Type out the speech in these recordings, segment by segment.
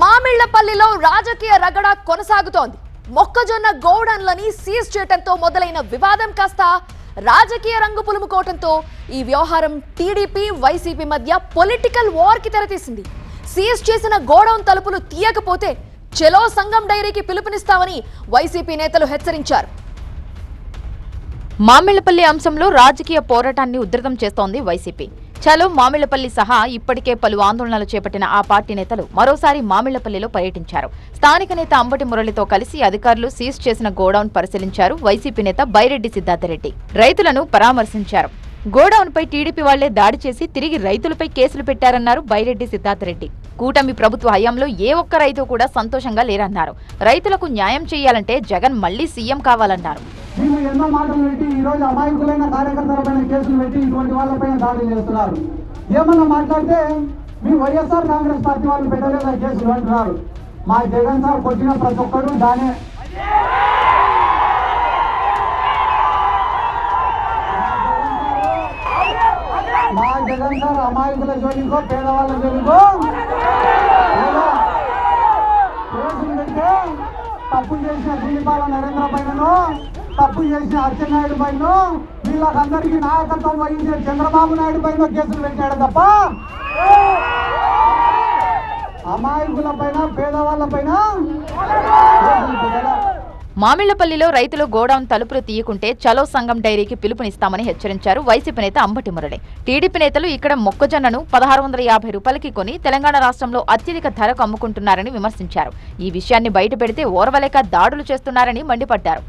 మామిళ్లపల్లిలో రాజకీయ రగడ కొనసాగుతోంది. మొక్కజొన్న గోడన్లని సీజ్ చేయడంతో మొదలైన వివాదం కాస్త రాజకీయ రంగు పులుముకోవడంతో ఈ వ్యవహారం టీడీపీ వైసీపీ మధ్య పొలిటికల్ వార్ కి తెరతీసింది. సీజ్ చేసిన గోడౌన్ తలుపులు తీయకపోతే చెలో సంగం డైరీకి పిలుపునిస్తామని వైసీపీ నేతలు హెచ్చరించారు. మామిళ్లపల్లి అంశంలో రాజకీయ పోరాటాన్ని ఉధృతం చేస్తోంది వైసీపీ. చలో మామిళ్లపల్లి సహా ఇప్పటికే పలు ఆందోళనలు చేపట్టిన ఆ పార్టీ నేతలు మరోసారి మామిళ్లపల్లిలో పర్యటించారు. స్థానిక నేత అంబటి మురళితో కలిసి అధికారులు సీజ్ చేసిన గోడౌన్ పరిశీలించారు. వైసీపీ నేత బైరెడ్డి సిద్ధార్థరెడ్డి రైతులను పరామర్శించారు. గోడౌన్ పై టీడీపీ వాళ్లే దాడి చేసి తిరిగి రైతులపై కేసులు పెట్టారన్నారు బైరెడ్డి సిద్ధార్థరెడ్డి. కూటమి ప్రభుత్వ హయాంలో ఏ ఒక్క రైతు కూడా సంతోషంగా లేరన్నారు. రైతులకు న్యాయం చేయాలంటే జగన్ మళ్లీ సీఎం కావాలన్నారు. వీళ్ళు ఎన్నో మాటలు పెట్టి ఈ రోజు అమాయకులైన కార్యకర్తలపైన కేసులు పెట్టి ఇటువంటి వాళ్ళపైన దాడులు చేస్తున్నారు. ఏమన్నా మాట్లాడితే మీ వైఎస్ఆర్ కాంగ్రెస్ పార్టీ వాళ్ళు పెట్టలేదా కేసులు అంటున్నారు. మా జగన్ సార్ కొట్టిన ప్రతి ఒక్కరు దానే. మా జగన్ సార్ అమాయకుల జోలికో పేదవాళ్ళ జోలికో కేసులు పెట్టే తప్పు చేసిన దిలీపాల నరేంద్ర పైనను తప్పు చేసిన అచ్చెన్నాయుడు పైన వీళ్ళకందరికీ నాయకత్వం వహించే చంద్రబాబు నాయుడు పైన కేసులు పెట్టాడు తప్ప అమాయకుల పైన పేదవాళ్ళ పైన. మామిళ్లపల్లిలో రైతులు గోడౌన్ తలుపులు తీయకుంటే చలో సంఘం డైరీకి పిలుపునిస్తామని హెచ్చరించారు వైసీపీ నేత అంబటి మురళి. టీడీపీ నేతలు ఇక్కడ మొక్కజొన్నను 1650 రూపాయలకి కొని తెలంగాణ రాష్ట్రంలో అత్యధిక ధరకు అమ్ముకుంటున్నారని విమర్శించారు. ఈ విషయాన్ని బయట పెడితే ఓర్వలేక దాడులు చేస్తున్నారని మండిపడ్డారు.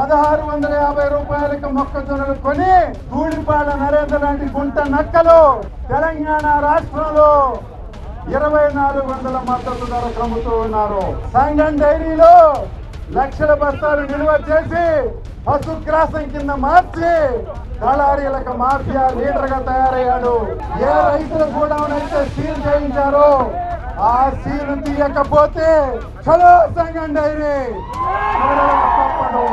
1650 రూపాయలకి మొక్కజొన్నలు కొని ధూళిపాడ నరేంద్ర లాంటి గుంట నక్కలు తెలంగాణ రాష్ట్రంలో 2400 మద్దతు ధరకు అమ్ముతూ ఉన్నారు. సంగం డైరీలో లక్షల బస్తాలు నిల్వ చేసి పశు గ్రాసం కింద మార్చి దళారీలకు మాఫియా లీడర్ గా తయారయ్యాడు. ఏ రైతుల గోడౌన్ అయితే సీల్ చేయించారో ఆ సీలు తీయకపోతే చలో సంగం డైరీ తప్పదు.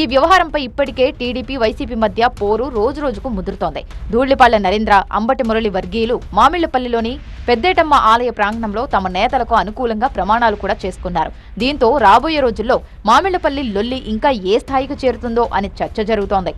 ఈ వ్యవహారంపై ఇప్పటికే టీడీపీ వైసీపీ మధ్య పోరు రోజురోజుకు ముదురుతోంది. ధూళ్లిపాళ్ల నరేంద్ర, అంబటి మురళి వర్గీయులు మామిళ్లపల్లిలోని పెద్దేటమ్మ ఆలయ ప్రాంగణంలో తమ నేతలకు అనుకూలంగా ప్రమాణాలు కూడా చేసుకున్నారు. దీంతో రాబోయే రోజుల్లో మామిళ్లపల్లి లొల్లి ఇంకా ఏ స్థాయికి చేరుతుందో అని చర్చ జరుగుతోంది.